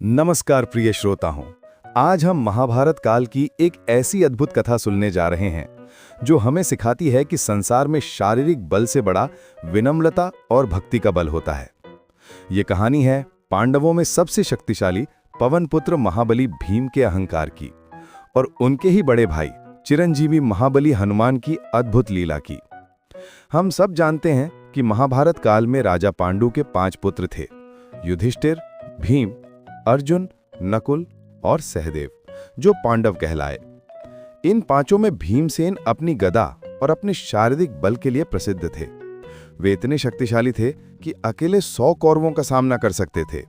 नमस्कार प्रिय श्रोताओं। आज हम महाभारत काल की एक ऐसी अद्भुत कथा सुनने जा रहे हैं जो हमें सिखाती है कि संसार में शारीरिक बल से बड़ा विनम्रता और भक्ति का बल होता है। ये कहानी है पांडवों में सबसे शक्तिशाली पवन पुत्र महाबली भीम के अहंकार की और उनके ही बड़े भाई चिरंजीवी महाबली हनुमान की अद्भुत लीला की। हम सब जानते हैं कि महाभारत काल में राजा पांडु के 5 पुत्र थे, युधिष्ठिर, भीम, अर्जुन, नकुल और सहदेव, जो पांडव कहलाए। इन पांचों में भीमसेन अपनी गदा और अपने शारीरिक बल के लिए प्रसिद्ध थे। वे इतने शक्तिशाली थे कि अकेले 100 कौरवों का सामना कर सकते थे,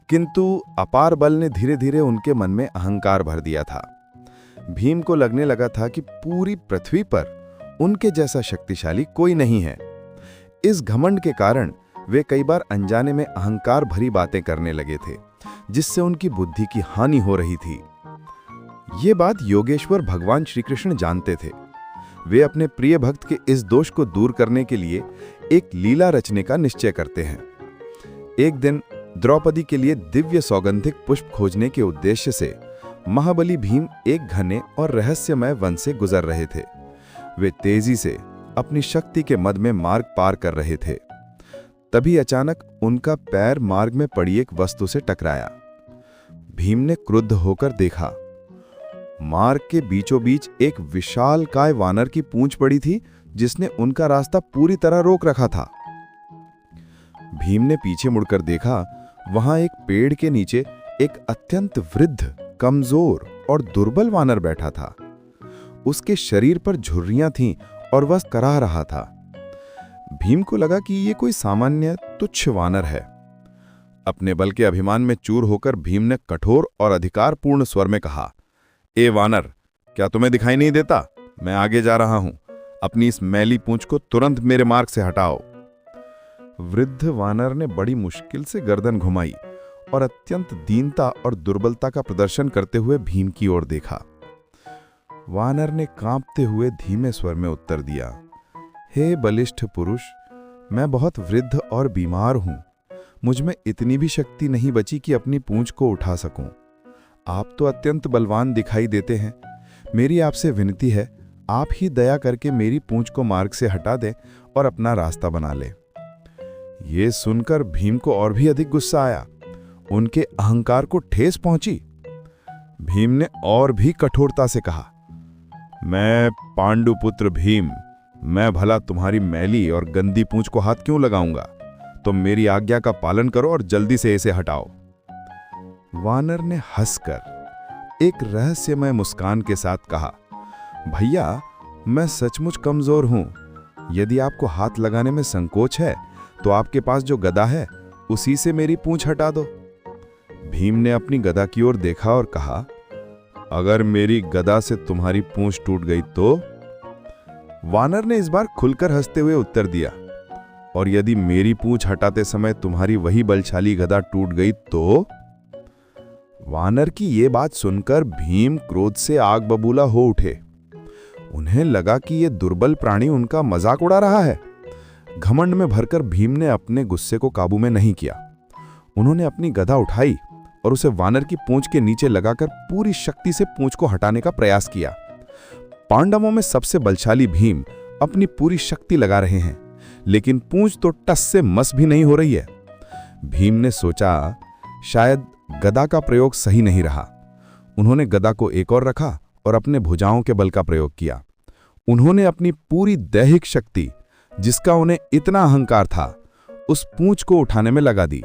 किंतु अपार बल ने धीरे धीरे उनके मन में अहंकार भर दिया था। भीम को लगने लगा था कि पूरी पृथ्वी पर उनके जैसा शक्तिशाली कोई नहीं है। इस घमंड के कारण वे कई बार अनजाने में अहंकार भरी बातें करने लगे थे, जिससे उनकी बुद्धि की हानि हो रही थी। ये बात योगेश्वर भगवान श्री कृष्ण जानते थे। वे अपने प्रिय भक्त के इस दोष को दूर करने के लिए एक लीला रचने का निश्चय करते हैं। एक दिन द्रौपदी के लिए दिव्य सौगंधिक पुष्प खोजने के उद्देश्य से महाबली भीम एक घने और रहस्यमय वन से गुजर रहे थे। वे तेजी से अपनी शक्ति के मद में मार्ग पार कर रहे थे। तभी अचानक उनका पैर मार्ग में पड़ी एक वस्तु से टकराया। भीम ने क्रुद्ध होकर देखा। मार्ग के बीचों बीच एक विशालकाय वानर की पूंछ पड़ी थी, जिसने उनका रास्ता पूरी तरह रोक रखा था। भीम ने पीछे मुड़कर देखा, वहां एक पेड़ के नीचे एक अत्यंत वृद्ध, कमजोर और दुर्बल वानर बैठा था। उसके शरीर पर झुर्रियां थीं और वह कराह रहा था। भीम को लगा कि ये कोई सामान्य तुच्छ वानर है। अपने बल के अभिमान में चूर होकर भीम ने कठोर और अधिकारपूर्ण स्वर में कहा, ए वानर, क्या तुम्हें दिखाई नहीं देता? मैं आगे जा रहा हूं। अपनी इस मैली पूंछ को तुरंत मेरे मार्ग से हटाओ। वृद्ध वानर ने बड़ी मुश्किल से गर्दन घुमाई और अत्यंत दीनता और दुर्बलता का प्रदर्शन करते हुए भीम की ओर देखा। वानर ने कांपते हुए धीमे स्वर में उत्तर दिया, हे बलिष्ठ पुरुष, मैं बहुत वृद्ध और बीमार हूं। मुझ में इतनी भी शक्ति नहीं बची कि अपनी पूंछ को उठा सकूं। आप तो अत्यंत बलवान दिखाई देते हैं। मेरी आपसे विनती है, आप ही दया करके मेरी पूंछ को मार्ग से हटा दें और अपना रास्ता बना लें। ये सुनकर भीम को और भी अधिक गुस्सा आया। उनके अहंकार को ठेस पहुंची। भीम ने और भी कठोरता से कहा, मैं पांडुपुत्र भीम, मैं भला तुम्हारी मैली और गंदी पूंछ को हाथ क्यों लगाऊंगा? तुम मेरी आज्ञा का पालन करो और जल्दी से इसे हटाओ। वानर ने हंसकर एक रहस्यमय मुस्कान के साथ कहा, भैया, मैं सचमुच कमजोर हूं। यदि आपको हाथ लगाने में संकोच है तो आपके पास जो गदा है उसी से मेरी पूंछ हटा दो। भीम ने अपनी गदा की ओर देखा और कहा, अगर मेरी गदा से तुम्हारी पूंछ टूट गई तो? वानर ने इस बार खुलकर हंसते हुए उत्तर दिया, और यदि मेरी पूंछ हटाते समय तुम्हारी वही बलशाली गदा टूट गई तो? वानर की ये बात सुनकर भीम क्रोध से आग बबूला हो उठे। उन्हें लगा कि ये दुर्बल प्राणी उनका मजाक उड़ा रहा है। घमंड में भरकर भीम ने अपने गुस्से को काबू में नहीं किया। उन्होंने अपनी गदा उठाई और उसे वानर की पूंछ के नीचे लगाकर पूरी शक्ति से पूंछ को हटाने का प्रयास किया। पांडवों में सबसे बलशाली भीम अपनी पूरी शक्ति लगा रहे हैं, लेकिन पूंछ तो टस से मस भी नहीं हो रही है। भीम ने सोचा, शायद गदा का प्रयोग सही नहीं रहा। उन्होंने गदा को एक और रखा और अपने भुजाओं के बल का प्रयोग किया। उन्होंने अपनी पूरी दैहिक शक्ति, जिसका उन्हें इतना अहंकार था, उस पूंछ को उठाने में लगा दी।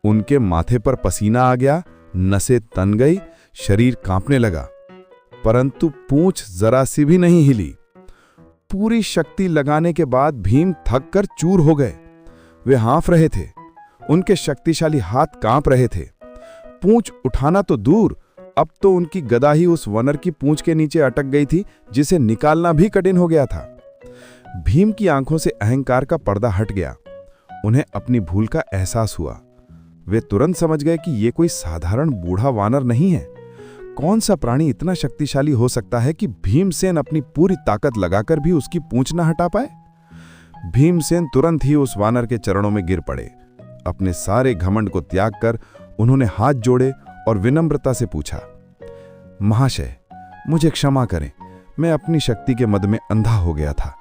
उनके माथे पर पसीना आ गया, नसें तन गई, शरीर कांपने लगा, परंतु पूंछ जरा सी भी नहीं हिली। पूरी शक्ति लगाने के बाद भीम थक कर चूर हो गए। वे हाँफ रहे थे, उनके शक्तिशाली हाथ कांप रहे थे। पूंछ उठाना तो दूर, अब तो उनकी गदा ही उस वानर की पूंछ के नीचे अटक गई थी, जिसे निकालना भी कठिन हो गया था। भीम की आंखों से अहंकार का पर्दा हट गया। उन्हें अपनी भूल का एहसास हुआ। वे तुरंत समझ गए कि ये कोई साधारण बूढ़ा वानर नहीं है। कौन सा प्राणी इतना शक्तिशाली हो सकता है कि भीमसेन अपनी पूरी ताकत लगाकर भी उसकी पूंछ न हटा पाए? भीमसेन तुरंत ही उस वानर के चरणों में गिर पड़े। अपने सारे घमंड को त्याग कर उन्होंने हाथ जोड़े और विनम्रता से पूछा, महाशय, मुझे क्षमा करें, मैं अपनी शक्ति के मद में अंधा हो गया था।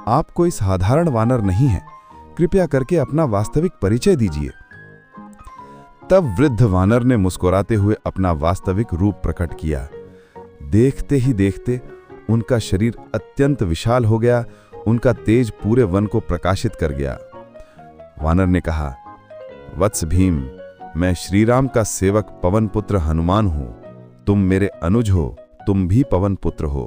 आप कोई साधारण वानर नहीं हैं, कृपया करके अपना वास्तविक परिचय दीजिए। तब वृद्ध वानर ने मुस्कुराते हुए अपना वास्तविक रूप प्रकट किया। देखते ही देखते उनका शरीर अत्यंत विशाल हो गया, उनका तेज पूरे वन को प्रकाशित कर गया। वानर ने कहा, वत्स भीम, मैं श्रीराम का सेवक पवन पुत्र हनुमान हूं। तुम मेरे अनुज हो, तुम भी पवन पुत्र हो।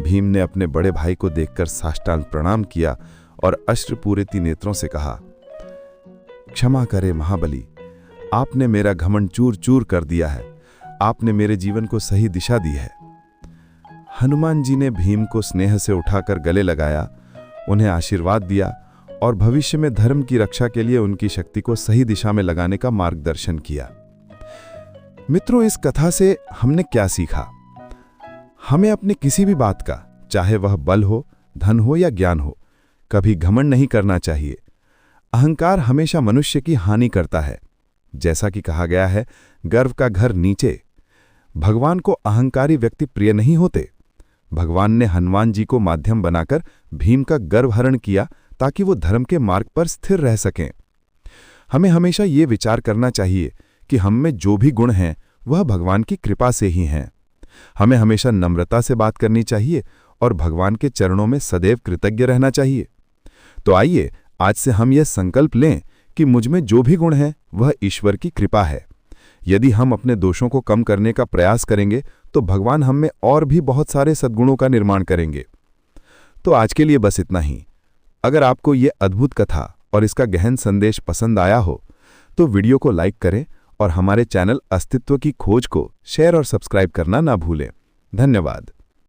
भीम ने अपने बड़े भाई को देखकर साष्टांग प्रणाम किया और अश्रुपूरित नेत्रों से कहा, क्षमा करे महाबली, आपने मेरा घमंड चूर चूर कर दिया है। आपने मेरे जीवन को सही दिशा दी है। हनुमान जी ने भीम को स्नेह से उठाकर गले लगाया, उन्हें आशीर्वाद दिया और भविष्य में धर्म की रक्षा के लिए उनकी शक्ति को सही दिशा में लगाने का मार्गदर्शन किया। मित्रों, इस कथा से हमने क्या सीखा? हमें अपने किसी भी बात का, चाहे वह बल हो, धन हो या ज्ञान हो, कभी घमंड नहीं करना चाहिए। अहंकार हमेशा मनुष्य की हानि करता है। जैसा कि कहा गया है, गर्व का घर नीचे। भगवान को अहंकारी व्यक्ति प्रिय नहीं होते। भगवान ने हनुमान जी को माध्यम बनाकर भीम का गर्व हरण किया ताकि वो धर्म के मार्ग पर स्थिर रह सकें। हमें हमेशा ये विचार करना चाहिए कि हम में जो भी गुण हैं वह भगवान की कृपा से ही हैं। हमें हमेशा नम्रता से बात करनी चाहिए और भगवान के चरणों में सदैव कृतज्ञ रहना चाहिए। तो आइए आज से हम यह संकल्प लें कि मुझ में जो भी गुण है वह ईश्वर की कृपा है। यदि हम अपने दोषों को कम करने का प्रयास करेंगे तो भगवान हम में और भी बहुत सारे सद्गुणों का निर्माण करेंगे। तो आज के लिए बस इतना ही। अगर आपको ये अद्भुत कथा और इसका गहन संदेश पसंद आया हो तो वीडियो को लाइक करें और हमारे चैनल अस्तित्व की खोज को शेयर और सब्सक्राइब करना ना भूलें। धन्यवाद।